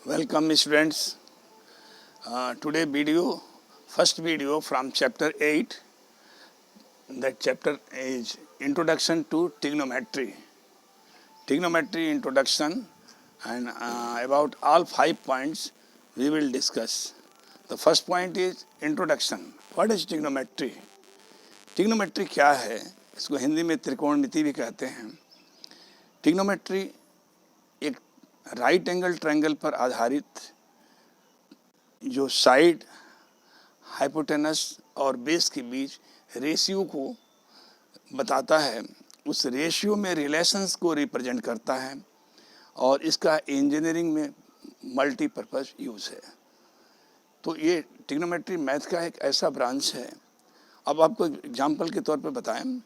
Welcome students. Today first video from chapter 8. That chapter is Introduction to Trigonometry. Trigonometry introduction, and about all 5 points we will discuss. The first point is introduction. What is trigonometry? Trigonometry क्या है? इसको हिंदी में त्रिकोणमिति भी कहते हैं. Trigonometry एक right angle triangle पर आधारित जो साइड, हाइपोटेनस और बेस के बीच रेशियो को बताता है, उस रेशियो में रिलेशंस को रिप्रेजेंट करता है और इसका इंजीनियरिंग में मल्टीपर्पज़ यूज़ है. तो ये ट्रिग्नोमेट्री मैथ का एक ऐसा ब्रांच है. अब आपको एग्जांपल के तौर पे बताएं,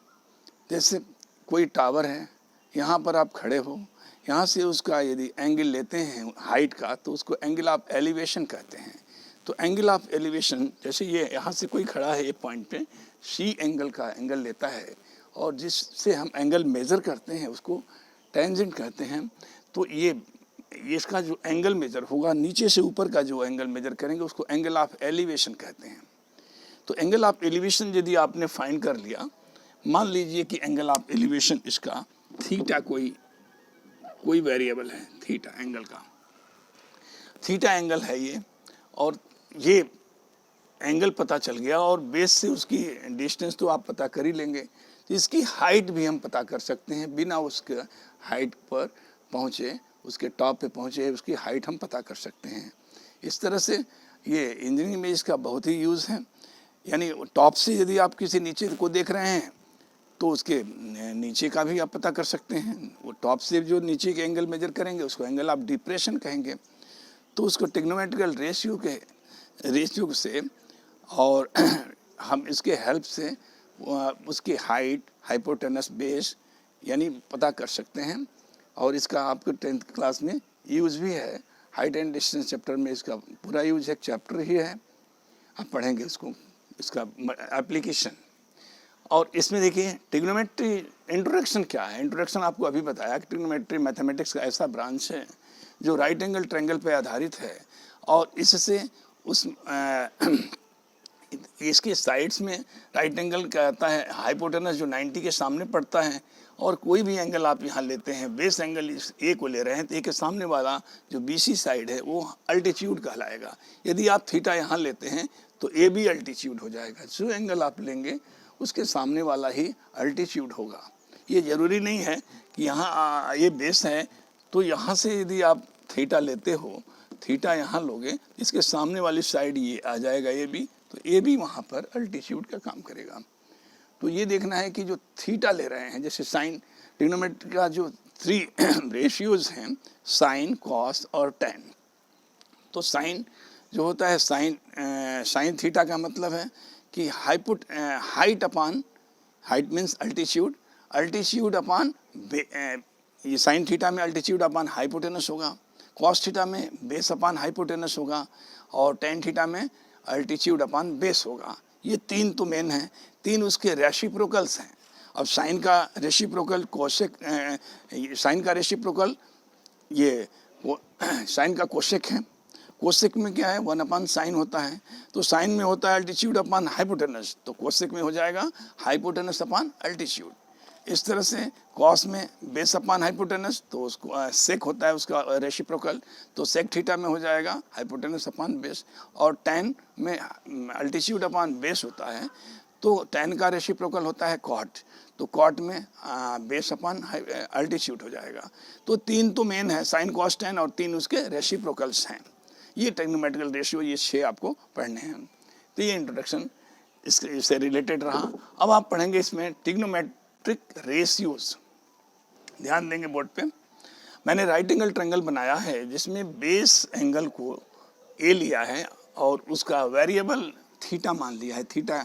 जैसे कोई टावर है, यहाँ पर आप खड़े हो, यहाँ से उसका यदि एंगल लेते हैं हाइट का तो उसको एंगल ऑफ एलिवेशन कहते हैं. तो एंगल ऑफ एलिवेशन, जैसे ये यहाँ से कोई खड़ा है, ये पॉइंट पे सी एंगल का एंगल लेता है और जिससे हम एंगल मेज़र करते हैं उसको टेंजेंट कहते हैं. तो ये इसका जो एंगल मेज़र होगा, नीचे से ऊपर का जो एंगल मेज़र करेंगे उसको एंगल ऑफ एलिवेशन कहते हैं. तो एंगल ऑफ एलिवेशन यदि आपने फाइंड कर लिया, मान लीजिए कि एंगल ऑफ एलिवेशन इसका थीटा कोई वेरिएबल है, थीटा एंगल का, थीटा एंगल है ये, और ये एंगल पता चल गया और बेस से उसकी डिस्टेंस तो आप पता कर ही लेंगे. तो इसकी हाइट भी हम पता कर सकते हैं, बिना उसके हाइट पर पहुँचे, उसके टॉप पे पहुँचे, उसकी हाइट हम पता कर सकते हैं. इस तरह से ये इंजीनियरिंग में इसका बहुत ही यूज़ है. यानी टॉप से यदि आप किसी नीचे को देख रहे हैं तो उसके नीचे का भी आप पता कर सकते हैं. वो टॉप से जो नीचे के एंगल मेजर करेंगे उसको एंगल ऑफ डिप्रेशन कहेंगे. तो उसको ट्रिग्नोमेट्रिकल रेशियो से और हम इसके हेल्प से उसकी हाइट, हाइपोटेनस, बेस यानी पता कर सकते हैं. और इसका आपको 10th क्लास में यूज़ भी है. हाइट एंड डिस्टेंस चैप्टर में इसका पूरा यूज़ एक चैप्टर ही है, आप पढ़ेंगे उसको, इसका एप्लीकेशन. और इसमें देखिए ट्रिग्नोमेट्री इंट्रोडक्शन क्या है. इंट्रोडक्शन आपको अभी बताया कि ट्रिग्नोमेट्री मैथमेटिक्स का ऐसा ब्रांच है जो राइट एंगल ट्रायंगल पे आधारित है और इससे उस इसके साइड्स में राइट एंगल क्या आता है, हाइपोटेनस जो 90 के सामने पड़ता है, और कोई भी एंगल आप यहाँ लेते हैं, बेस एंगल इस ए को ले रहे हैं तो ए के सामने वाला जो बीसी साइड है वो अल्टीट्यूड कहलाएगा. यदि आप थीटा यहाँ लेते हैं तो ए भी अल्टीट्यूड हो जाएगा. जो एंगल आप लेंगे उसके सामने वाला ही अल्टीट्यूड होगा. ये ज़रूरी नहीं है कि यहाँ ये बेस है तो यहाँ से यदि आप थीटा लेते हो, थीटा यहाँ लोगे, इसके सामने वाली साइड ये आ जाएगा ए बी, तो ए बी वहाँ पर अल्टीट्यूड का काम करेगा. तो ये देखना है कि जो थीटा ले रहे हैं, जैसे साइन, ट्रिग्नोमेट्री का जो 3 रेशियोज़ हैं, साइन, कॉस और टेन. तो साइन जो होता है, साइन थीटा का मतलब है कि हाइट अपान, हाइट मीन्स अल्टीट्यूड, अल्टीट्यूड अपान ये साइन थीटा में अल्टीट्यूड अपान हाइपोटेनस होगा, कॉस थीटा में बेस अपान हाइपोटेनस होगा, और टेन थीटा में अल्टीट्यूड अपान बेस होगा. ये 3 तो मेन हैं. 3 उसके रेसिप्रोकल्स हैं. अब साइन का रेसिप्रोकल कोसेक, साइन का रेसिप्रोकल ये साइन का कोसेक है. कोसेक में क्या है, 1/sin होता है. तो साइन में होता है अल्टीट्यूड अपान हाइपोटेनस, तो कोसेक में हो जाएगा हाइपोटेनस अपान अल्टीट्यूड. इस तरह से कॉस में बेस अपान हाइपोटेनस, तो उसको सेक होता है उसका रेसिप्रोकल, तो सेक थीटा में हो जाएगा हाइपोटेनस अपान बेस. और टेन में अल्टीट्यूड अपान बेस होता है, तो टेन का रेसिप्रोकल होता है कॉट, तो कॉट में बेस अपान अल्टीट्यूड हो जाएगा. तो 3 तो मेन है, साइन, कॉस, टेन, और 3 उसके रेसिप्रोकल्स हैं. ये ट्रिग्नोमेट्रिकल रेशियो, ये 6 आपको पढ़ने हैं. तो ये इंट्रोडक्शन इससे रिलेटेड रहा. अब आप पढ़ेंगे इसमें ट्रिग्नोमेट्रिक रेशियोज. ध्यान देंगे बोर्ड पे. मैंने राइट एंगल ट्रायंगल बनाया है जिसमें बेस एंगल को ए लिया है और उसका वेरिएबल थीटा मान लिया है. थीटा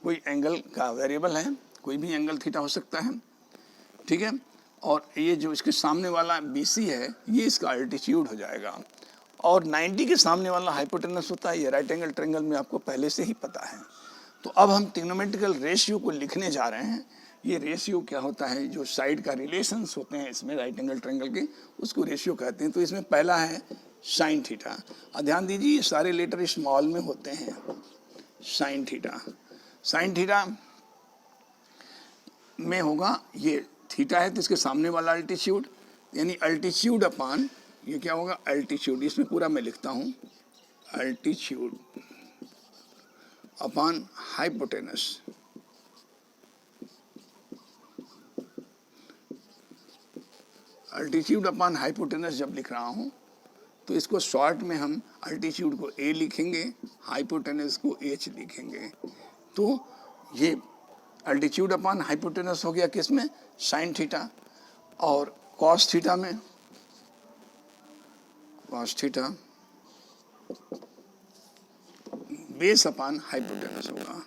कोई एंगल का वेरिएबल है, कोई भी एंगल थीटा हो सकता है, ठीक है. और ये जो इसके सामने वाला बीसी है, ये इसका अल्टीट्यूड हो जाएगा. और 90 के सामने वाला हाइपोटेनस होता है. ये राइट एंगल ट्रायंगल में आपको पहले से ही पता है. तो अब हम ट्रिग्नोमेट्रिकल रेशियो को लिखने जा रहे हैं. ये रेशियो क्या होता है, जो साइड का रिलेशंस होते हैं इसमें राइट एंगल ट्रायंगल के, उसको रेशियो कहते हैं। तो इसमें पहला है साइन थीटा। और ध्यान दीजिए ये सारे लेटर स्मॉल में होते हैं। साइन थीटा, साइन थीटा में होगा, ये थीटा है तो इसके सामने वाला अल्टीट्यूड, यानी अल्टीट्यूड अपान ये क्या होगा, अल्टीट्यूड। इसमें पूरा मैं लिखता हूँ, अल्टीट्यूड अपान हाइपोटेनस। अल्टीट्यूड अपान हाइपोटेनस जब लिख रहा हूँ तो इसको शॉर्ट में हम अल्टीट्यूड को ए लिखेंगे, हाइपोटेनस को एच लिखेंगे। तो ये अल्टीट्यूड अपान हाइपोटेनस हो गया किसमें, साइन थीटा। और कॉस थीटा में, cos theta base upon hypotenuse होगा,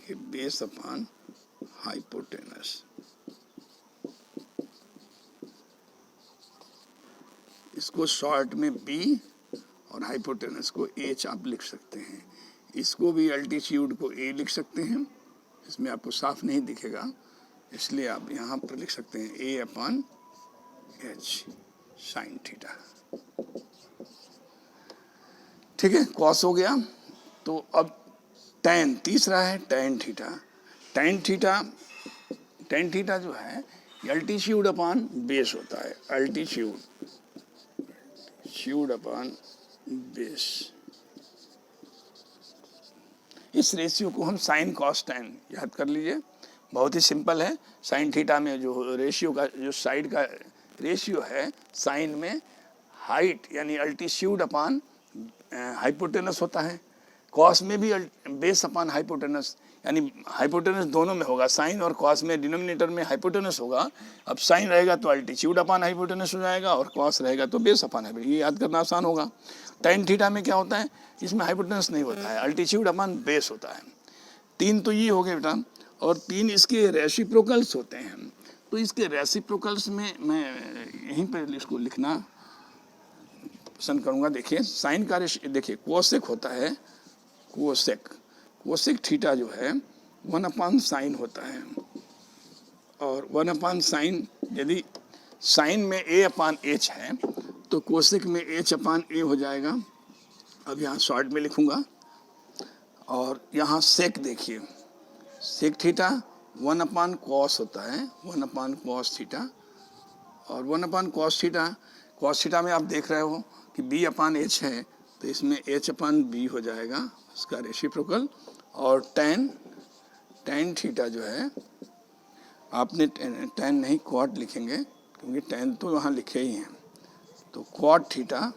ये बेस अपान हाइपोटेनस। इसको शॉर्ट में बी और हाइपोटेनस को एच आप लिख सकते हैं। इसको भी अल्टीट्यूड को ए लिख सकते हैं, इसमें आपको साफ नहीं दिखेगा इसलिए आप यहाँ पर लिख सकते हैं ए अपान एच साइन थीटा। ठीक है, कॉस हो गया। तो अब टेन, तीसरा है tan theta. Tan theta, tan theta जो है अल्टीट्यूड अपान बेस होता है, अल्टीट्यूड अपान बेस। इस रेशियो को हम साइन कॉस टेन याद कर लीजिए, बहुत ही सिंपल है। साइन थीटा में जो रेशियो का, जो साइड का रेशियो है, साइन में हाइट यानी अल्टीट्यूड अपान हाइपोटेनस होता है, कॉस में भी बेस अपान हाइपोटेनस, यानी हाइपोटेनस दोनों में होगा, साइन और कॉस में डिनोमिनेटर में हाइपोटेनस होगा। अब साइन रहेगा तो अल्टीट्यूड अपान हाइपोटेनस हो जाएगा और कॉस रहेगा तो बेस अपान हाइपोटेनस। ये याद करना आसान होगा। टेन थीटा में क्या होता है, इसमें हाइपोटेनस नहीं होता है, अल्टीट्यूड अपान बेस होता है। तीन तो ये हो गए बेटा, और तीन इसके रेसिप्रोकल्स होते हैं। तो इसके रेसिप्रोकल्स में मैं यहीं पर इसको लिखना पसंद करूँगा। देखिए साइन का रेशियो, देखिए कोसेक होता है, कोसेक, कोसेक थीटा जो है 1 अपान साइन होता है। और 1 अपान साइन, यदि साइन में ए अपान एच है तो कोसेक में एच अपान ए हो जाएगा। अब यहाँ शॉर्ट में लिखूँगा। और यहाँ सेक देखिए, सेक थीटा 1 अपान कॉस होता है, 1 अपान कॉस थीटा। और 1 अपान कॉस थीटा में आप देख रहे हो कि बी अपान एच है तो इसमें एच अपान बी हो जाएगा, उसका रेसिप्रोकल। और टेन थीटा जो है, आपने टेन नहीं क्वाट लिखेंगे क्योंकि टेन तो वहाँ लिखे ही हैं। तो क्वाट थीटा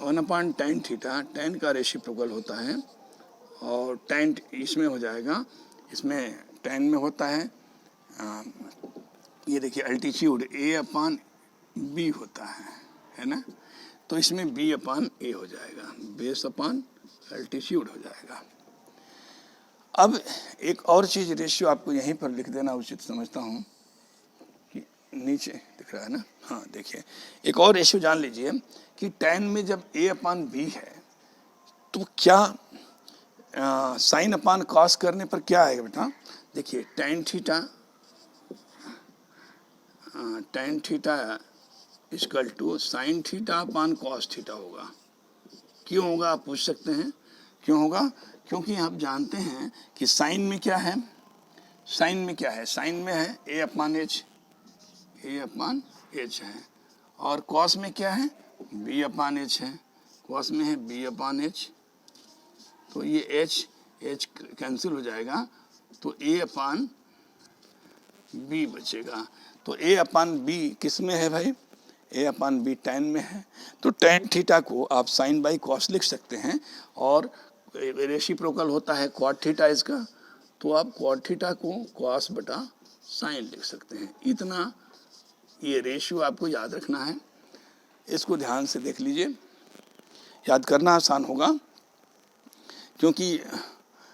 1 अपान टेन थीटा, टेन का रेसिप्रोकल होता है। और टेन इसमें हो जाएगा, इसमें टेन में होता है ये देखिए अल्टीट्यूड ए अपान बी होता है ना। तो इसमें बी अपान ए हो जाएगा, बेस अपान अल्टीट्यूड हो जाएगा। अब एक और चीज़ रेशियो आपको यहीं पर लिख देना उचित समझता हूँ कि नीचे दिख रहा है ना, हाँ देखिए एक और रेशियो जान लीजिए कि टेन में जब ए अपान बी है तो क्या साइन अपान कॉस करने पर क्या आएगा बेटा। देखिए tan theta equal to sine theta upon cos theta होगा। क्यों होगा आप पूछ सकते हैं, क्यों होगा, क्योंकि आप जानते हैं कि साइन में क्या है, साइन में क्या है, साइन में है ए अपान एच है। और कॉस में क्या है, बी अपान एच है, कॉस में है बी अपान एच। तो ये एच कैंसिल हो जाएगा तो ए अपान बी बचेगा। तो ए अपान बी किस में है भाई, ए अपान बी टेन में है। तो टेन थीटा को आप साइन बाई कॉस लिख सकते हैं और रेसिप्रोकल होता है क्वाड थीटा इसका, तो आप क्वाड थीटा को कॉस बटा साइन लिख सकते हैं। इतना ये रेशियो आपको याद रखना है, इसको ध्यान से देख लीजिए, याद करना आसान होगा क्योंकि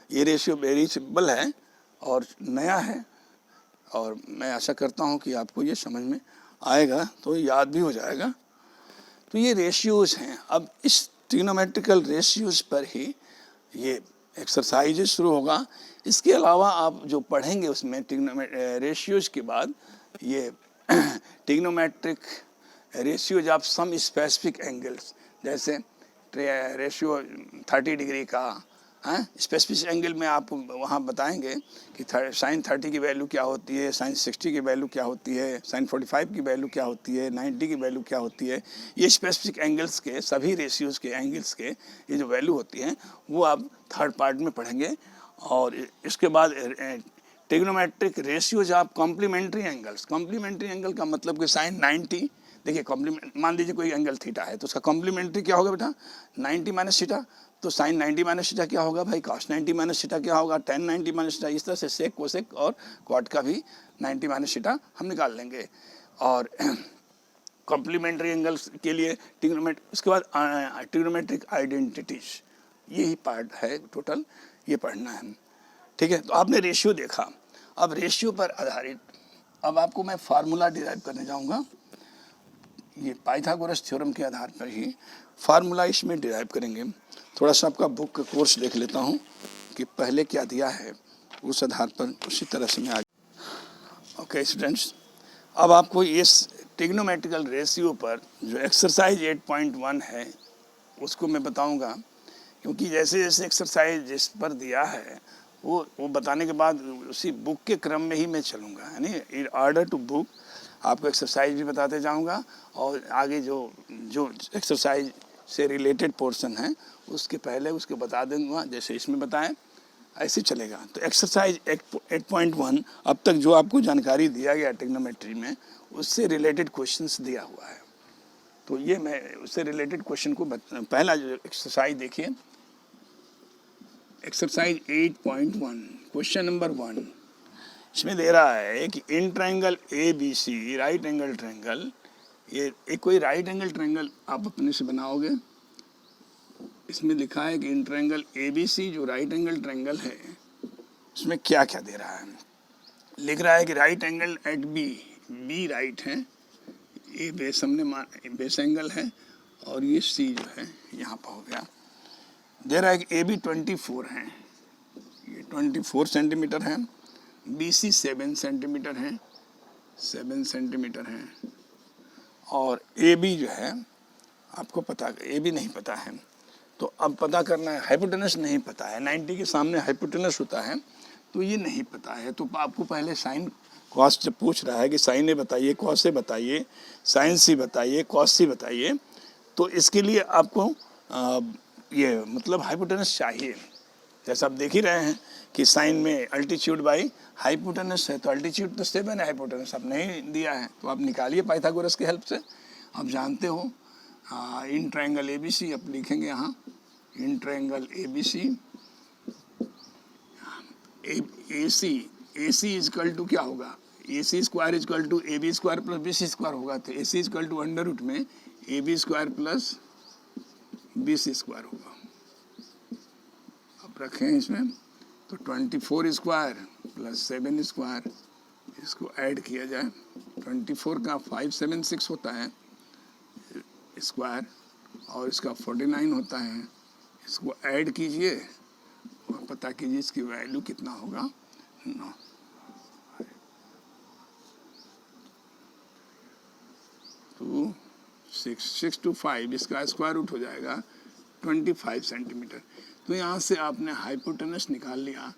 ये रेशियो वेरी सिंपल है और नया है। और मैं आशा करता हूँ कि आपको ये समझ में आएगा तो याद भी हो जाएगा। तो ये रेशियोज हैं। अब इस ट्रिग्नोमेट्रिकल रेशियोज पर ही ये एक्सरसाइज शुरू होगा इसके अलावा आप जो पढ़ेंगे उसमें रेशियोज के बाद ये trigonometric ratios of some specific angles, जैसे रेशियो 30 डिग्री का है, स्पेसिफिक एंगल में आप वहाँ बताएंगे कि साइन 30 की वैल्यू क्या होती है, साइन 60 की वैल्यू क्या होती है, साइन 45 की वैल्यू क्या होती है, 90 की वैल्यू क्या होती है। ये स्पेसिफिक एंगल्स के, सभी रेशियोज़ के एंगल्स के ये जो वैल्यू होती हैं वो आप थर्ड पार्ट में पढ़ेंगे। और इसके बाद trigonometric ratios of complementary angles. Complementary angle का मतलब कि साइन 90, देखिए कॉम्प्लीमेंट, मान लीजिए कोई एंगल थीटा है तो उसका कॉम्प्लीमेंट्री क्या होगा बेटा, 90 माइनस थीटा। तो साइन 90 माइनस थीटा क्या होगा भाई, कॉस 90 माइनस थीटा क्या होगा, टेन 90 माइनस थीटा। इस तरह से सेक, कोसेक और क्वाड का भी 90 माइनस थीटा हम निकाल लेंगे। और कॉम्प्लीमेंट्री एंगल्स के लिए उसके बाद ट्रिग्नोमेट्रिक आइडेंटिटीज, यही पार्ट है टोटल, ये पढ़ना है। ठीक है, तो आपने रेशियो देखा। अब रेशियो पर आधारित अब आपको मैं फार्मूला डिराइव करने जाऊंगा। ये पाइथागोरस थ्योरम के आधार पर ही फार्मूला इसमें डिराइव करेंगे। थोड़ा सा आपका बुक का कोर्स देख लेता हूँ कि पहले क्या दिया है, उस आधार पर उसी तरह से मैं ओके स्टूडेंट्स, अब आपको इस ट्रिग्नोमेट्रिकल रेशियो पर जो एक्सरसाइज 8.1 है उसको मैं बताऊंगा, क्योंकि जैसे जैसे एक्सरसाइज जिस पर दिया है वो बताने के बाद उसी बुक के क्रम में ही मैं चलूँगा, यानी इन ऑर्डर टू बुक आपको एक्सरसाइज भी बताते जाऊंगा और आगे जो एक्सरसाइज से रिलेटेड पोर्शन है उसके पहले उसके बता दूंगा, जैसे इसमें बताएं ऐसे चलेगा। तो एक्सरसाइज 8.1 अब तक जो आपको जानकारी दिया गया ट्रिग्नोमेट्री में उससे रिलेटेड क्वेश्चंस दिया हुआ है। तो ये मैं उससे रिलेटेड क्वेश्चन को पहला जो एक्सरसाइज देखिए, एक्सरसाइज 8.1 क्वेश्चन नंबर 1, इसमें दे रहा है कि इन triangle ABC right angle triangle, ये एक कोई राइट एंगल ट्रायंगल आप अपने से बनाओगे। इसमें लिखा है कि इन ट्रायंगल ABC जो राइट एंगल ट्रायंगल है उसमें क्या क्या दे रहा है। लिख रहा है कि right angle at B right है, ये बेस हमने बेस एंगल है, और ये C जो है यहाँ पर हो गया। दे रहा है कि AB 24 है, ये 24 सेंटीमीटर है, BC 7 सेंटीमीटर है, 7 सेंटीमीटर है, और AB जो है आपको पता, AB नहीं पता है तो अब पता करना है। हाइपोटेनस नहीं पता है, 90 के सामने हाइपोटेनस होता है तो ये नहीं पता है। तो आपको पहले साइन कॉस जब पूछ रहा है कि साइन ए बताइए, कॉस ए बताइए, साइन सी बताइए, कॉस सी बताइए, तो इसके लिए आपको ये मतलब हाइपोटेनस चाहिए। जैसा आप देख ही रहे हैं कि साइन में अल्टीट्यूड बाई हाइपोटेनस है, तो अल्टीट्यूड तो 7 है, हाइपोटेनस आप नहीं दिया है तो आप निकालिए पाइथागोरस की हेल्प से। आप जानते हो इन ट्रायंगल ABC आप लिखेंगे यहाँ, in triangle ABC AC equal to क्या होगा, AC square equal to AB square plus BC square होगा। तो AC equal to under root में AB square plus BC square होगा। अब रखें इसमें तो 24 स्क्वायर प्लस 7 स्क्वायर, इसको ऐड किया जाए, 24 का 576 होता है स्क्वायर और इसका 49 होता है, इसको ऐड कीजिए और पता कीजिए इसकी वैल्यू कितना होगा, 9। 2 6 to 5 इसका स्क्वायर रूट हो जाएगा 25 सेंटीमीटर। तो यहाँ से आपने हाइपोटेनस निकाल लिया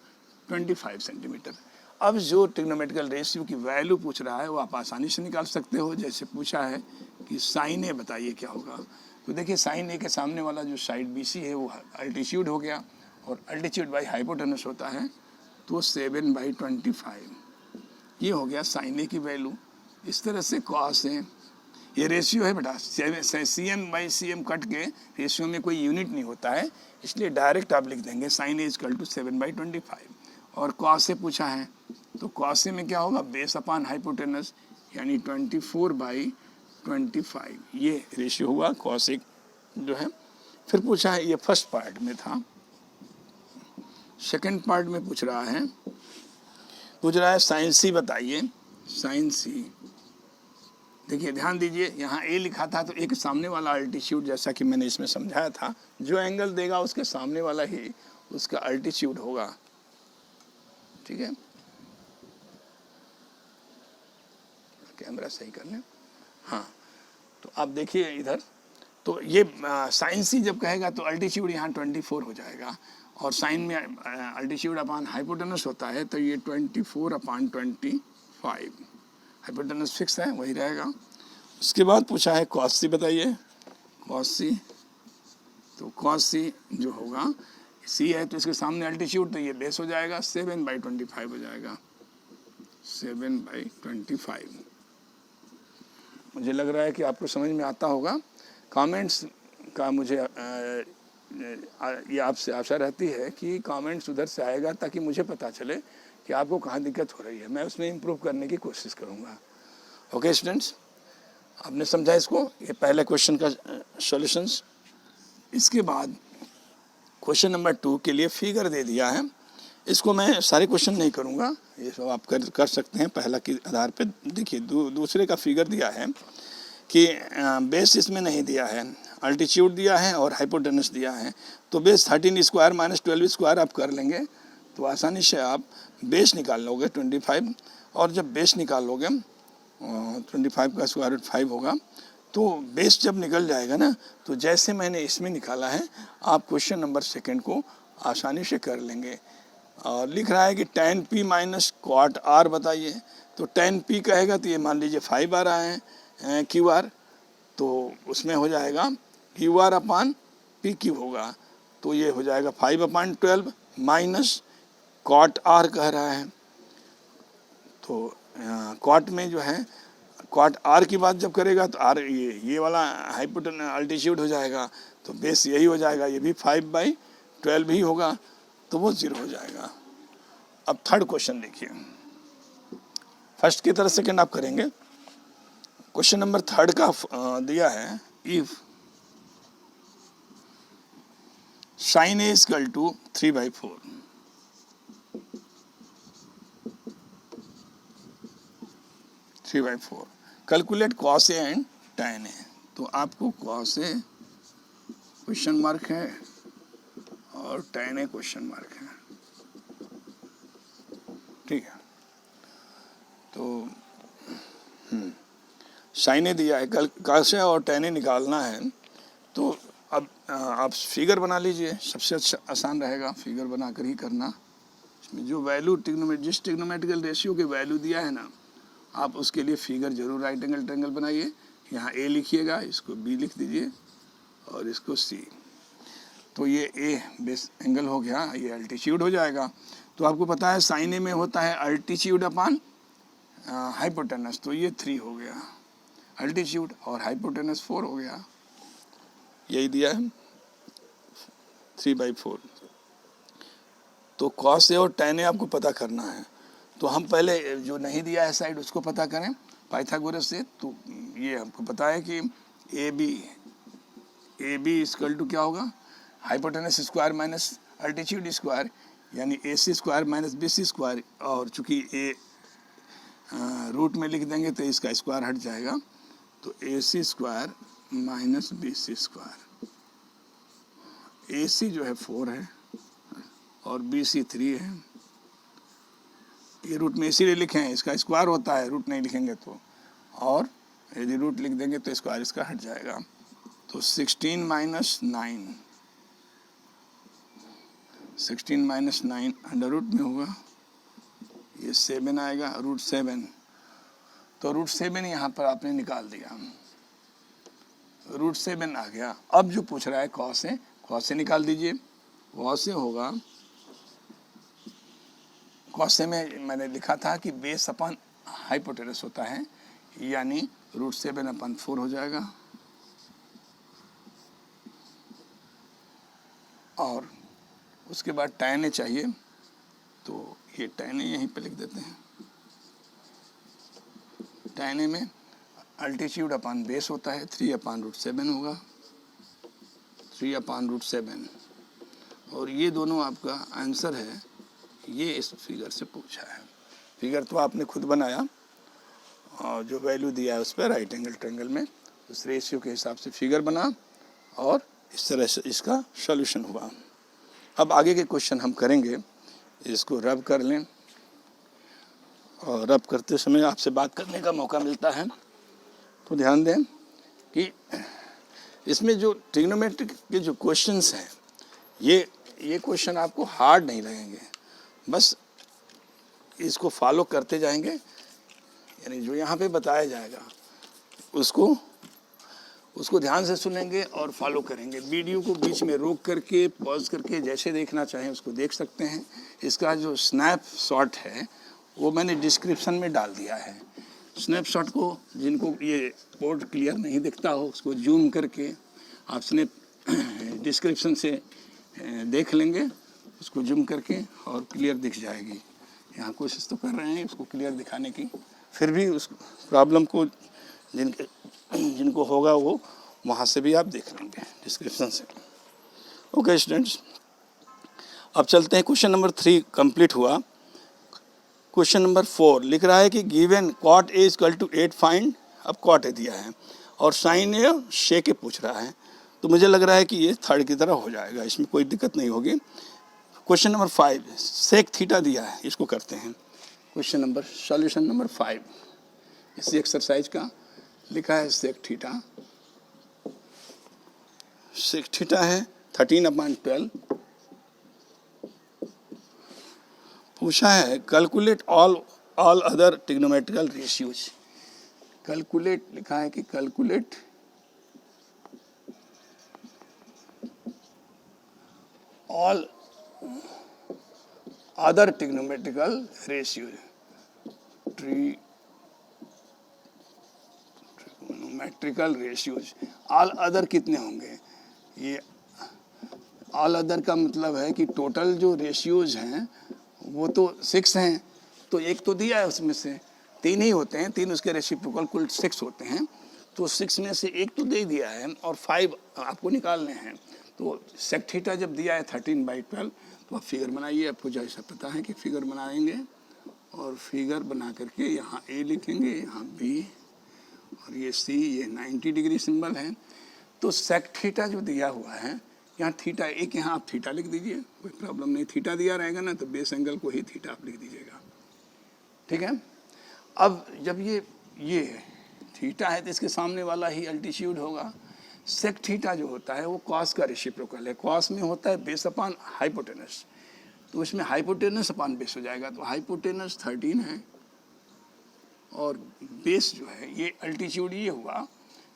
25 सेंटीमीटर। अब जो ट्रिग्नोमेट्रिकल रेशियो की वैल्यू पूछ रहा है वो आप आसानी से निकाल सकते हो। जैसे पूछा है कि साइन ए बताइए क्या होगा, तो देखिए साइन ए के सामने वाला जो साइड BC है वो अल्टीट्यूड हो गया और अल्टीट्यूड बाई हाइपोटेनस होता है तो 7/25 ये हो गया साइन ए की वैल्यू। इस तरह से कॉस है, ये रेशियो है बेटा, CM/CM कट के रेशियो में कोई यूनिट नहीं होता है, इसलिए डायरेक्ट आप लिख देंगे साइन ए इजकल टू 7/25। और कॉस से पूछा है तो कॉस से में क्या होगा, बेस अपॉन हाइपोटेनस यानी 24/25 ये रेशियो हुआ कॉसिक जो है। फिर पूछा है, ये फर्स्ट पार्ट में था, सेकंड पार्ट में पूछ रहा है साइन सी बताइए, साइन सी। देखिए ध्यान दीजिए, यहाँ ए लिखा था तो एक सामने वाला अल्टीट्यूड, जैसा कि मैंने इसमें समझाया था, जो एंगल देगा उसके सामने वाला ही उसका अल्टीट्यूड होगा। ठीक है, कैमरा सही कर लें। हाँ, तो आप देखिए इधर, तो ये साइन सी जब कहेगा तो अल्टीट्यूड यहाँ 24 हो जाएगा, और साइन में अल्टीट्यूड अपान हाइपोटेनस होता है, तो ये 24/25, हाइपोटेनस फिक्स है वही रहेगा। उसके बाद पूछा है कॉस सी बताइए, कॉस सी, तो कॉस सी जो होगा, सी है तो इसके सामने अल्टीट्यूड, तो ये बेस हो जाएगा, 7/25 हो जाएगा, 7/25। मुझे लग रहा है कि आपको समझ में आता होगा। कमेंट्स का मुझे ये आपसे आशा रहती है कि कमेंट्स उधर से आएगा, ताकि मुझे पता चले कि आपको कहाँ दिक्कत हो रही है, मैं उसमें इम्प्रूव करने की कोशिश करूँगा। ओके स्टूडेंट्स, आपने समझा इसको, ये पहले क्वेश्चन का सॉल्यूशंस। इसके बाद क्वेश्चन नंबर 2 के लिए फिगर दे दिया है, इसको मैं सारे क्वेश्चन नहीं करूँगा, ये सब आप कर सकते हैं पहला के आधार पे। देखिए दूसरे का फिगर दिया है कि बेस इसमें नहीं दिया है, अल्टीट्यूड दिया है और हाइपोटेनस दिया है, तो बेस 13 स्क्वायर माइनस 12 स्क्वायर आप कर लेंगे, तो आसानी से आप बेस निकाल लोगे 25, और जब बेस निकाल लोगे 25 का स्क्वायर रूट 5 होगा, तो बेस जब निकल जाएगा ना, तो जैसे मैंने इसमें निकाला है आप क्वेश्चन नंबर 2 को आसानी से कर लेंगे। और लिख रहा है कि tan p माइनस क्वाट r बताइए, तो tan p कहेगा तो ये मान लीजिए 5 आ रहा है क्यू आर, तो उसमें हो जाएगा Q R upon P Q होगा, तो ये हो जाएगा 5/12 माइनस क्वाट r कह रहा है, तो क्वाट में जो है क्वाट r की बात जब करेगा तो r ये वाला हाइपोटेनस अल्टीट्यूड हो जाएगा, तो बेस यही हो जाएगा, ये भी 5/12 ही होगा, तो वो 0 हो जाएगा। अब थर्ड क्वेश्चन देखिए, फर्स्ट की तरह सेकंड आप करेंगे। क्वेश्चन नंबर 3 का दिया है, if sin a is equal to 3/4, calculate cos a and tan a, तो आपको cos a क्वेश्चन मार्क है और tan a क्वेश्चन मार्क है, ठीक है। तो sin a दिया है, cos a और tan a निकालना है, तो अब आप फिगर बना लीजिए, सबसे अच्छा आसान रहेगा फिगर बनाकर ही करना। इसमें जो वैल्यू जिस ट्रिग्नोमेट्रिकल रेशियो की वैल्यू दिया है ना, आप उसके लिए फिगर जरूर राइट एंगल ट्रायंगल बनाइए। यहाँ a लिखिएगा, इसको b लिख दीजिए और इसको c, तो ये a बेस एंगल हो गया, ये अल्टीट्यूड हो जाएगा। तो आपको पता है साइन ए में होता है अल्टीट्यूड अपान हाइपोटेनस, तो ये 3 हो गया अल्टीट्यूड, और हाइपोटेनस 4 हो गया, यही दिया है 3/4। तो कॉस ए और tan ए आपको पता करना है, तो हम पहले जो नहीं दिया है साइड उसको पता करें पाइथागोरस से। तो ये हमको पता है कि ए बी इक्वल टू क्या होगा, hypotenuse square minus altitude square, यानी AC square minus BC square, और चूंकि ए रूट में लिख देंगे तो इसका स्क्वायर हट जाएगा, तो AC square minus BC square. AC जो है 4 है और BC 3 है, ये रूट में इसीलिए लिखे हैं, इसका स्क्वायर होता है, रूट नहीं लिखेंगे तो, और यदि रूट लिख देंगे तो स्क्वायर इसका हट जाएगा, तो 16 माइनस 9 अंडर रूट में होगा, ये 7 आएगा, रूट 7, तो रूट 7 यहाँ पर आपने निकाल दिया, रूट 7 आ गया। अब जो पूछ रहा है कॉस से निकाल दीजिए, कॉस से होगा, कॉस से में मैंने लिखा था कि बेस अपन हाइपोटेनस होता है, यानी रूट 7/4 हो जाएगा, और उसके बाद tan a चाहिए, तो ये tan a यहीं पे लिख देते हैं। tan a में अल्टीट्यूड अपान बेस होता है, 3/√7 होगा, 3/√7, और ये दोनों आपका आंसर है, ये इस फिगर से पूछा है। फिगर तो आपने खुद बनाया और जो वैल्यू दिया है उस पर राइट एंगल ट्रायंगल में उस रेशियो के हिसाब से फिगर बना, और इस तरह से इसका सॉल्यूशन हुआ। अब आगे के क्वेश्चन हम करेंगे, इसको रब कर लें। और रब करते समय आपसे बात करने का मौका मिलता है। तो ध्यान दें कि इसमें जो ट्रिग्नोमेट्री के जो क्वेश्चंस हैं ये क्वेश्चन आपको हार्ड नहीं लगेंगे, बस इसको फॉलो करते जाएंगे, यानी जो यहाँ पे बताया जाएगा उसको ध्यान से सुनेंगे और फॉलो करेंगे। वीडियो को बीच में रोक करके पॉज करके जैसे देखना चाहें उसको देख सकते हैं। इसका जो स्नैपशॉट है वो मैंने डिस्क्रिप्शन में डाल दिया है। स्नैपशॉट को जिनको ये बोर्ड क्लियर नहीं दिखता हो उसको जूम करके आप डिस्क्रिप्शन से देख लेंगे, उसको जूम करके और क्लियर दिख जाएगी। यहाँ कोशिश तो कर रहे हैं उसको क्लियर दिखाने की, फिर भी उस प्रॉब्लम को जिनको होगा वो वहाँ से भी आप देख लेंगे डिस्क्रिप्शन से। ओके स्टूडेंट्स, अब चलते हैं क्वेश्चन नंबर 3 कंप्लीट हुआ। क्वेश्चन नंबर 4 लिख रहा है कि given cot A equal to 8 find. अब कॉट ए दिया है और साइन ए शेक ए पूछ रहा है, तो मुझे लग रहा है कि ये थर्ड की तरह हो जाएगा, इसमें कोई दिक्कत नहीं होगी। क्वेश्चन नंबर 5 सेक थीटा दिया है, इसको करते हैं। क्वेश्चन नंबर सॉल्यूशन नंबर 5 इसी एक्सरसाइज का लिखा है सेक थीटा। सेक थीटा है 13/12। पूछा है calculate all other trigonometrical ratios. Calculate लिखा है कि calculate all other trigonometrical ratios. Trigonometrical ratios all other कितने होंगे? ये ऑल अदर का मतलब है कि टोटल जो रेशियोज हैं वो तो 6 हैं, तो एक तो दिया है, उसमें से 3 ही होते हैं, 3 उसके रेसिप्रोकल कुल 6 होते हैं, तो 6 में से एक तो दे दिया है और 5 आपको निकालने हैं। तो सेक थीटा जब दिया है 13/12, तो आप फिगर बनाइए। आपको जैसा पता है कि फिगर बनाएंगे और फिगर बना करके यहाँ ए लिखेंगे, यहाँ बी और ये सी, ये 90 डिग्री सिंबल है। तो सेक थीटा जो दिया हुआ है यहाँ थीटा एक, यहाँ आप थीटा लिख दीजिए, कोई प्रॉब्लम नहीं। थीटा दिया रहेगा ना तो बेस एंगल को ही थीटा आप लिख दीजिएगा, ठीक है। अब जब ये थीटा है तो इसके सामने वाला ही अल्टीट्यूड होगा। सेक थीटा जो होता है वो कॉस का रेसिप्रोकल है। कॉस में होता है बेस अपान हाइपोटेनस, तो इसमें हाइपोटेनस अपान बेस हो जाएगा। तो हाइपोटेनस 13 है और बेस जो है ये अल्टीट्यूड ये हुआ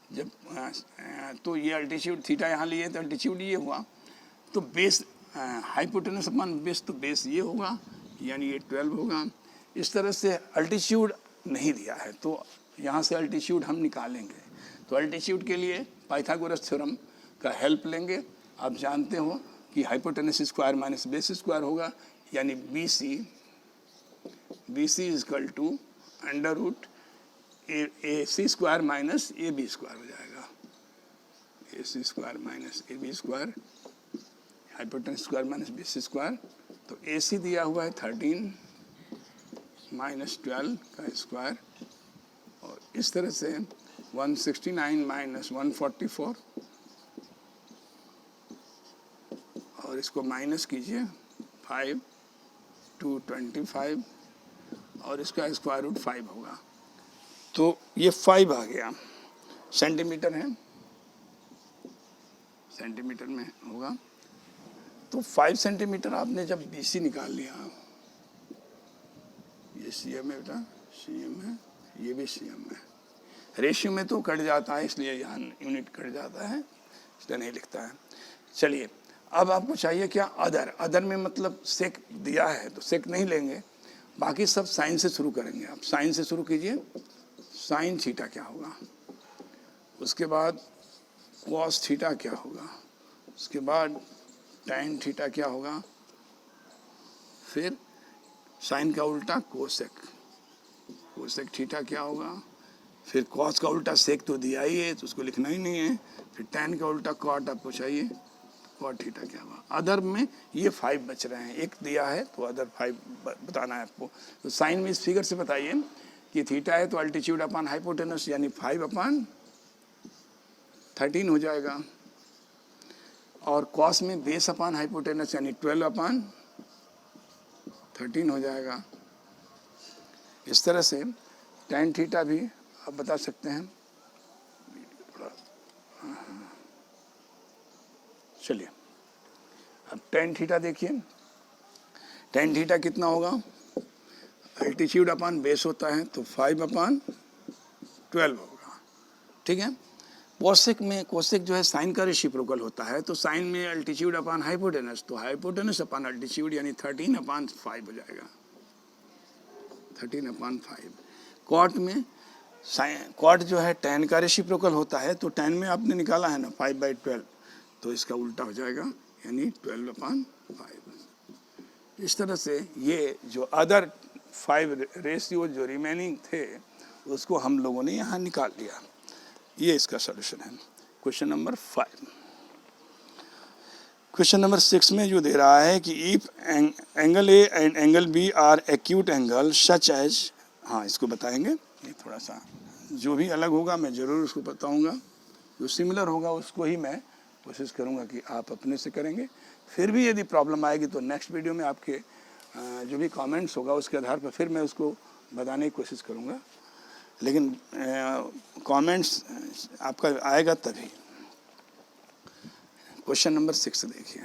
जब, तो ये अल्टीट्यूड थीटा यहाँ लिए तो अल्टीट्यूड ये हुआ, तो बेस हाइपोटेनस अपान बेस, तो बेस ये होगा, यानी ये 12 होगा। इस तरह से अल्टीट्यूड नहीं दिया है तो यहाँ से अल्टीट्यूड हम निकालेंगे। तो अल्टीट्यूड के लिए पाइथागोरस थ्योरम का हेल्प लेंगे। आप जानते हो कि hypotenuse square minus base square होगा, यानी BC is equal to under root AC square minus AB square हो जाएगा। AC square minus AB square, hypotenuse square minus BC square. तो AC दिया हुआ है 13 माइनस 12 का स्क्वायर, और इस तरह से 169 माइनस 144, और इसको माइनस कीजिए 5 to 25, और इसका स्क्वायर रूट 5 होगा। तो ये 5 आ गया, सेंटीमीटर है, सेंटीमीटर में होगा। तो 5 सेंटीमीटर आपने जब BC निकाल लिया, ये CM है बेटा, CM है, ये भी CM है। रेशियो में तो कट जाता है इसलिए यहाँ यूनिट कट जाता है, इसलिए नहीं लिखता है। चलिए अब आपको चाहिए क्या? अदर। अदर में मतलब सेक दिया है तो सेक नहीं लेंगे, बाकी सब साइन से शुरू करेंगे। आप साइन से शुरू कीजिए। साइन थीटा क्या होगा, उसके बाद कॉस थीटा क्या होगा, उसके बाद टैन थीटा क्या होगा, फिर साइन का उल्टा कोसेक, कोसेक थीटा क्या होगा, फिर कॉस का उल्टा सेक तो दिया ही है तो उसको लिखना ही नहीं है, फिर टैन का उल्टा कॉट आपको चाहिए, कॉट थीटा क्या होगा। अदर में ये 5 बच रहे हैं, एक दिया है तो अदर 5 बताना है आपको। तो साइन में इस फिगर से बताइए कि थीटा है तो अल्टीट्यूड अपान हाइपोटेनस यानी 5/13 हो जाएगा, और कॉस में बेस अपान हाइपोटेनस यानी 12/13 हो जाएगा। इस तरह से tan थीटा भी आप बता सकते हैं। चलिए अब tan थीटा देखिए, tan थीटा कितना होगा, अल्टीट्यूड अपान बेस होता है तो 5/12 होगा, ठीक है। कोसेक जो है साइन का रेसिप्रोकल होता है, तो साइन में अल्टीट्यूड अपान हाइपोटेनस, तो हाइपोटेनस अपान अल्टीट्यूड यानी 13/5 हो जाएगा, 13/5। कॉट जो है tan का रेसिप्रोकल होता है, तो tan में आपने निकाला है ना 5/12, तो इसका उल्टा हो जाएगा यानी 12/5। इस तरह से ये जो अदर 5 रेशियो जो रिमेनिंग थे उसको हम लोगों ने यहाँ निकाल लिया। ये इसका सॉल्यूशन है। Question number 5। क्वेश्चन नंबर 6 में जो दे रहा है कि if angle A and angle B are acute angle such as, हाँ इसको बताएंगे। ये थोड़ा सा जो भी अलग होगा मैं ज़रूर उसको बताऊंगा, जो सिमिलर होगा उसको ही मैं कोशिश करूंगा कि आप अपने से करेंगे। फिर भी यदि प्रॉब्लम आएगी तो नेक्स्ट वीडियो में आपके जो भी कमेंट्स होगा उसके आधार पर फिर मैं उसको बताने की कोशिश करूंगा, लेकिन कमेंट्स आपका आएगा तभी। क्वेश्चन नंबर 6 देखिए,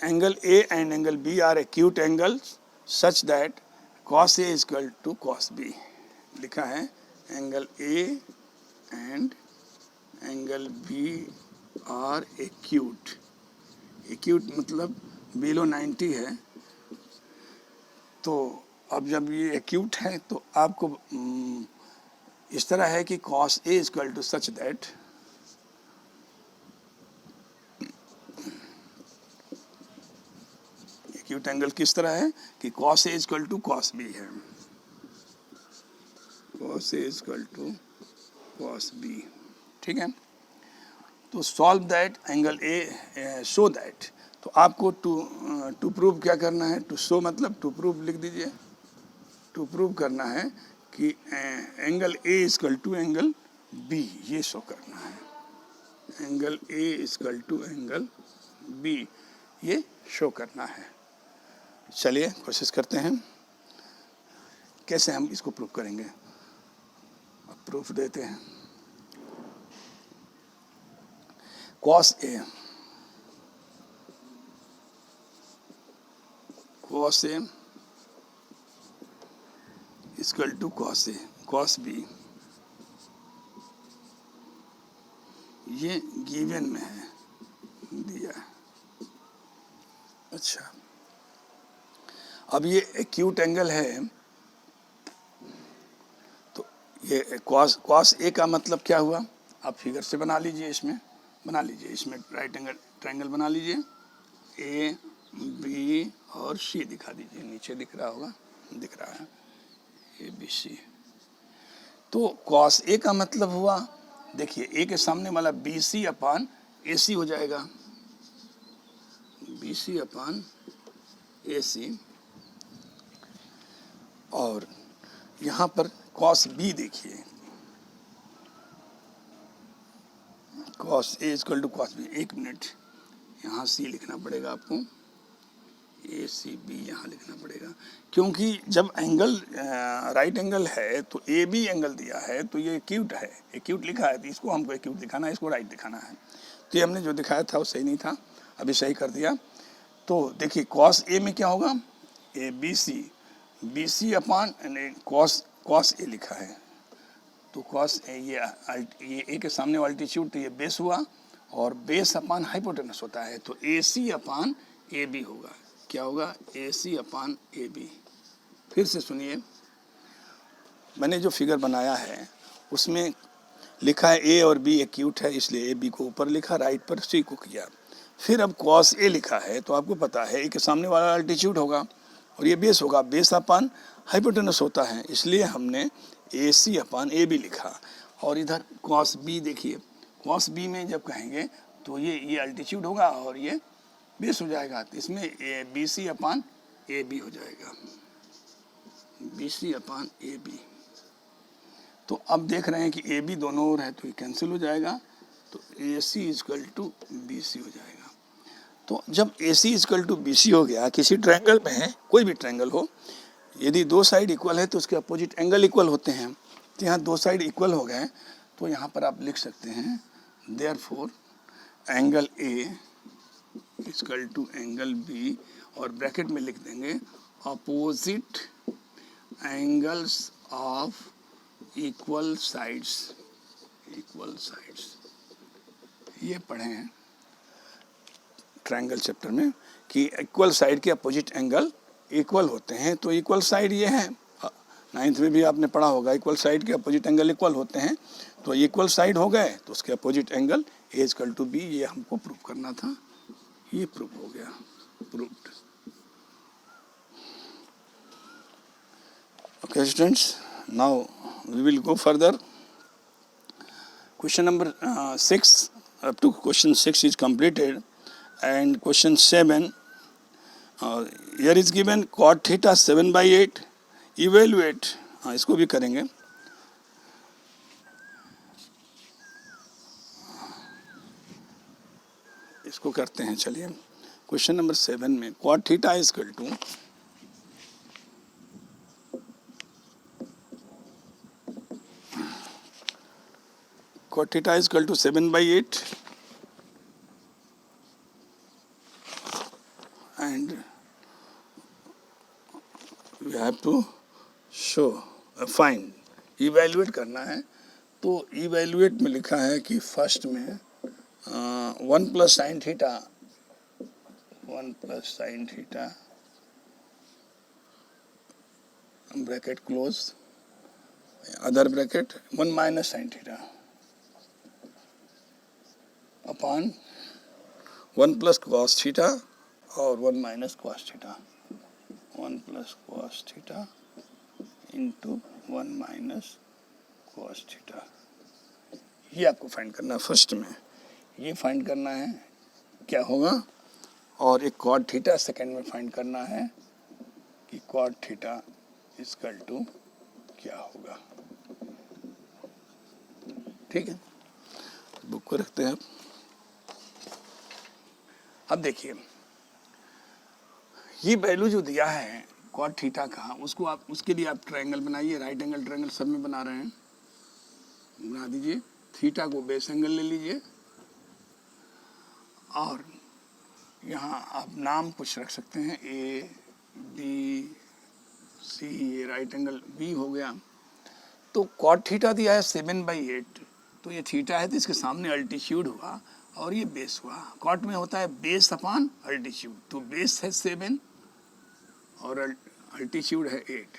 angle A and angle B are acute angle such that cos A is equal to cos B। लिखा है angle A and angle B are acute. Acute मतलब बिलो 90 है, तो अब जब ये एक्यूट है तो आपको इस तरह है कि cos A is equal to such that acute angle किस तरह है कि cos A is equal to cos B है, cos A is equal to cos B, ठीक है। तो solve that angle A, show that, तो आपको टू प्रूव क्या करना है, टू शो मतलब टू प्रूव लिख दीजिए। टू प्रूव करना है कि angle A equal to angle B, ये शो करना है। Angle A equal to angle B, ये शो करना है। चलिए कोशिश करते हैं कैसे हम इसको प्रूव करेंगे। अब प्रूफ देते हैं। cos A equal to cos A, cos B, ये गिवन में है, दिया है। अच्छा, अब ये एक्यूट एंगल है, तो ये cos A का मतलब क्या हुआ, आप फिगर से बना लीजिए, इसमें बना लीजिए, इसमें राइट एंगल ट्रायंगल बना लीजिए, ए बी और सी दिखा दीजिए, नीचे दिख रहा होगा, दिख रहा है ए बी सी। तो cos A का मतलब हुआ, देखिए ए के सामने वाला बी सी अपान ए सी हो जाएगा, बी सी अपान ए सी। और यहाँ पर cos B देखिए, cos A equal to cos B। एक मिनट, यहाँ C लिखना पड़ेगा आपको, ए सी बी यहाँ लिखना पड़ेगा, क्योंकि जब एंगल राइट एंगल है तो ए बी एंगल दिया है, तो ये एक्यूट है, एक्यूट लिखा है, तो इसको हमको एक्यूट दिखाना है, इसको राइट दिखाना है। तो ये हमने जो दिखाया था वो सही नहीं था, अभी सही कर दिया। तो देखिए cos A में क्या होगा, A B C upon cos A लिखा है, तो cos A ये ए के सामने वाला अल्टीट्यूड, तो ये बेस हुआ, और बेस अपान हाइपोटेनस होता है, तो ए सी अपान ए बी होगा। क्या होगा, ए सी अपान ए बी। फिर से सुनिए, मैंने जो फिगर बनाया है उसमें लिखा है ए और बी एक्यूट है, इसलिए ए बी को ऊपर लिखा, राइट पर सी को किया। फिर अब cos A लिखा है, तो आपको पता है ए के सामने वाला अल्टीट्यूड होगा और ये बेस होगा, बेस अपान हाइपोटेनस होता है, इसलिए हमने ए सी अपान ए बी लिखा। और इधर cos B देखिए, cos B में जब कहेंगे तो ये अल्टीट्यूड होगा और ये बेस हो जाएगा, तो इसमें B C upon A B हो जाएगा, B C upon A B. तो अब देख रहे हैं कि ए बी दोनों ओर है, तो ये कैंसिल हो जाएगा, तो ए सी इक्वल टू बी सी हो जाएगा। तो जब ए सी इक्वल टू बी सी हो गया, किसी ट्रायंगल में है, कोई भी ट्रायंगल हो, यदि दो साइड इक्वल है तो उसके अपोजिट एंगल इक्वल होते हैं। तो यहाँ दो साइड इक्वल हो गए, तो यहाँ पर आप लिख सकते हैं therefore angle A equal to angle B, और ब्रैकेट में लिख देंगे opposite angles of equal sides. Equal sides ये पढ़े हैं ट्रायंगल चैप्टर में कि इक्वल साइड के अपोजिट एंगल इक्वल होते हैं। तो इक्वल साइड ये है, 9th में भी आपने पढ़ा होगा, इक्वल साइड के अपोजिट एंगल इक्वल होते हैं। तो इक्वल साइड हो गए तो उसके opposite angle A equal to B, ये हमको प्रूव करना था, ये प्रूव हो गया, proved. Okay students, now we will go further. Question number 6, up to question 6 is completed, and question 7, here is given cot theta 7/8, evaluate, इसको भी करेंगे। इसको करते हैं, चलिए। क्वेश्चन नंबर 7 में cot theta is equal to cot theta is equal to 7/8, and we have to show, find, evaluate करना है। तो evaluate में लिखा है कि फर्स्ट में 1 plus sine theta, 1 plus sine theta bracket close, other bracket 1 minus sine theta upon 1 plus cos theta और 1 minus cos theta, 1 plus cos theta into 1 minus cos theta. ये आपको फाइंड करना है फर्स्ट में, ये फाइंड करना है क्या होगा, और एक कॉट थीटा सेकेंड में फाइंड करना है कि कॉट थीटा इक्वल टू क्या होगा। ठीक है, बुक को रखते हैं। अब देखिए, ये वैल्यू जो दिया है कॉट थीटा का, उसको आप, उसके लिए आप ट्रायंगल बनाइए, राइट एंगल ट्रायंगल सब में बना रहे हैं, बना दीजिए। थीटा को बेस एंगल ले लीजिए, और यहाँ आप नाम कुछ रख सकते हैं, ए बी सी, ये राइट एंगल बी हो गया। तो कॉट थीटा दिया है 7/8, तो ये थीटा है तो इसके सामने अल्टीट्यूड हुआ और ये बेस हुआ। कॉट में होता है बेस अपॉन अल्टीट्यूड, तो बेस है 7 और अल्टीट्यूड है 8।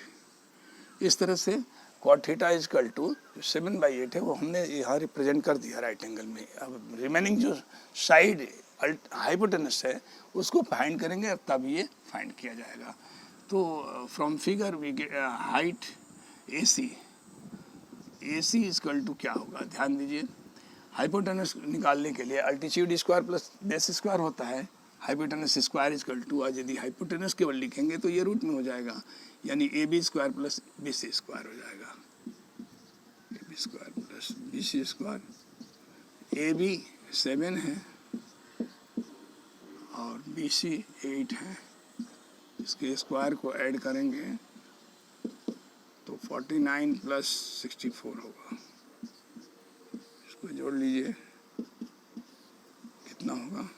इस तरह से cot theta is equal to 7/8 है, वो हमने यहाँ रिप्रेजेंट कर दिया राइट एंगल में। अब रिमेनिंग जो साइड हाइपोटेनस है उसको फाइंड करेंगे, अब तब ये फाइंड किया जाएगा। तो from figure we get height AC is equal to क्या होगा, ध्यान दीजिए। हाइपोटेनस निकालने के लिए altitude square plus base square होता है, हाइपोटेनस स्क्वायर इक्वल टू, आज यदि हाइपोटेनस केवल लिखेंगे तो ये रूट में हो जाएगा, यानी AB square plus BC square हो जाएगा, AB square plus BC square. AB 7 है और BC 8 है, इसके स्क्वायर को ऐड करेंगे तो 49 प्लस 64 होगा। इसको जोड़ लीजिए, कितना होगा,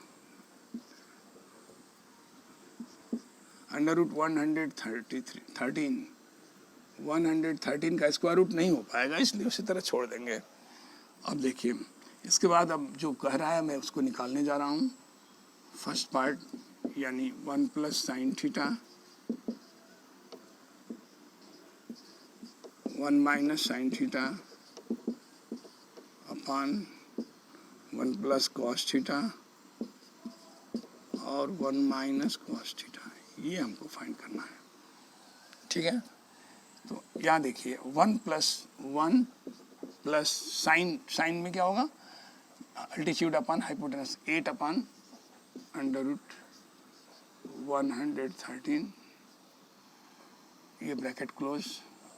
अंडर रूट 113 का स्क्वायर रूट नहीं हो पाएगा, इसलिए उसी तरह छोड़ देंगे। अब देखिए, इसके बाद अब जो कह रहा है मैं उसको निकालने जा रहा हूँ। फर्स्ट पार्ट यानी 1 plus sine theta 1 minus sine theta upon 1 plus cos theta और 1 माइनस कॉस थीटा, ये हमको फाइंड करना है। ठीक है, तो यहाँ देखिए 1 प्लस साइन में क्या होगा, altitude upon hypotenuse 8 upon under root 113, ये ब्रैकेट क्लोज,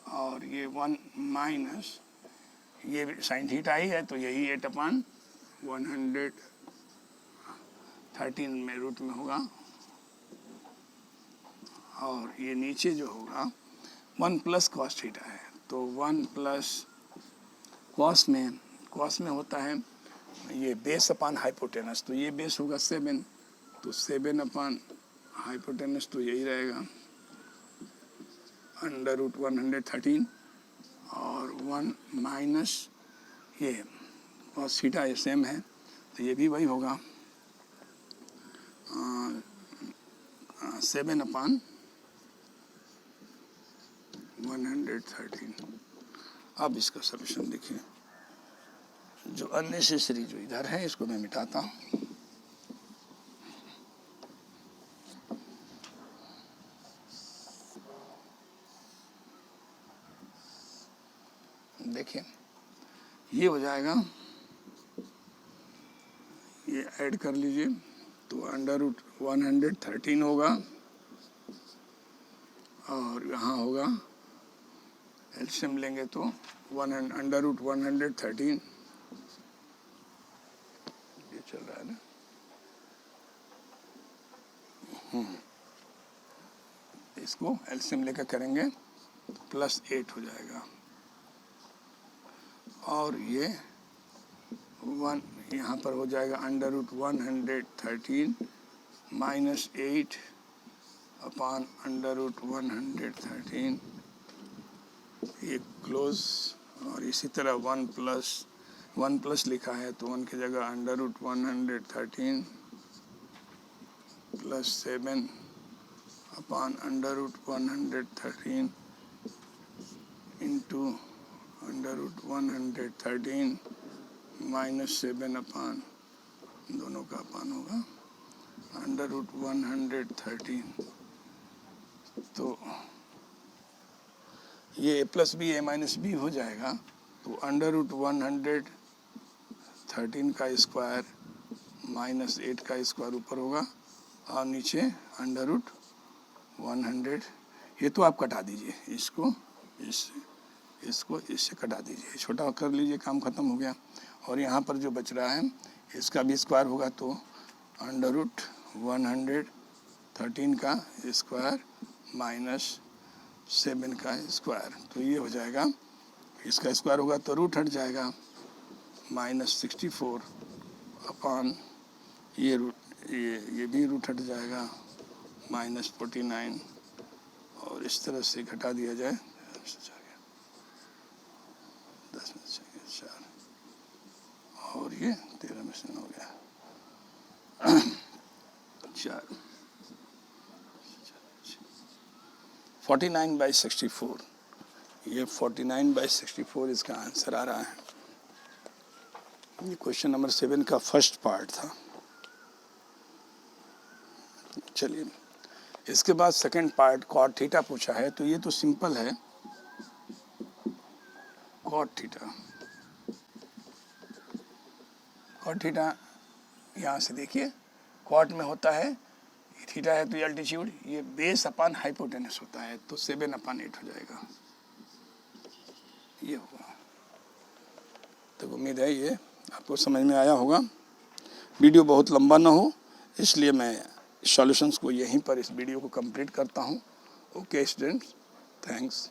और ये 1 माइनस, ये साइन थीटा ही है तो यही 8 अपॉन 113 में रूट में होगा, और ये नीचे जो होगा 1 प्लस कॉस थीटा है, तो 1 प्लस कॉस में होता है ये बेस अपान हाइपोटेनस, तो ये बेस होगा 7, तो 7 अपान हाइपोटेनस तो यही रहेगा √113 और 1 माइनस ये कॉस थीटा ये सेम है, तो ये भी वही होगा 7 अपान 113। अब इसका सॉल्यूशन देखिए, जो अननेसेसरी जो इधर है इसको मैं मिटाता हूँ। देखिए ये हो जाएगा, ये ऐड कर लीजिए तो √113 होगा और यहाँ होगा एलसीएम लेंगे तो √113 ये चल रहा है ना, इसको एलसीएम लेकर करेंगे तो +8 हो जाएगा और ये 1 यहाँ पर हो जाएगा √113 माइनस 8 अपान √113, ये क्लोज, और इसी तरह 1 प्लस लिखा है तो 1 की जगह √113 plus 7 upon √113 into √113 minus 7 upon, दोनों का अपान होगा √113, तो ये a plus b a minus b हो जाएगा, तो √113 का स्क्वायर माइनस 8 का स्क्वायर ऊपर होगा और नीचे √100, ये तो आप कटा दीजिए, इसको इससे कटा दीजिए, छोटा कर लीजिए, काम खत्म हो गया। और यहाँ पर जो बच रहा है इसका भी स्क्वायर होगा तो √113 का स्क्वायर माइनस 7 का स्क्वायर, तो ये हो जाएगा, इसका स्क्वायर होगा तो रूट हट जाएगा -64 अपान ये भी रूट हट जाएगा -49, और इस तरह से घटा दिया जाए 10 में से 4 और ये 13 में से 9 हो गया 4 49/64, ये 49/64 इसका आंसर आ रहा है। ये क्वेश्चन नंबर 7 का फर्स्ट पार्ट था। चलिए इसके बाद सेकंड पार्ट कॉट थीटा पूछा है, तो ये तो सिंपल है, कॉट थीटा यहाँ से देखिए, कॉट में होता है थीटा है तो एल्टीट्यूड, ये बेस अपान हाइपोटेनस होता है तो 7/8 हो जाएगा, ये होगा। तो उम्मीद है ये आपको समझ में आया होगा। वीडियो बहुत लंबा ना हो इसलिए मैं सॉल्यूशंस को यहीं पर इस वीडियो को कंप्लीट करता हूँ। Okay students, thanks.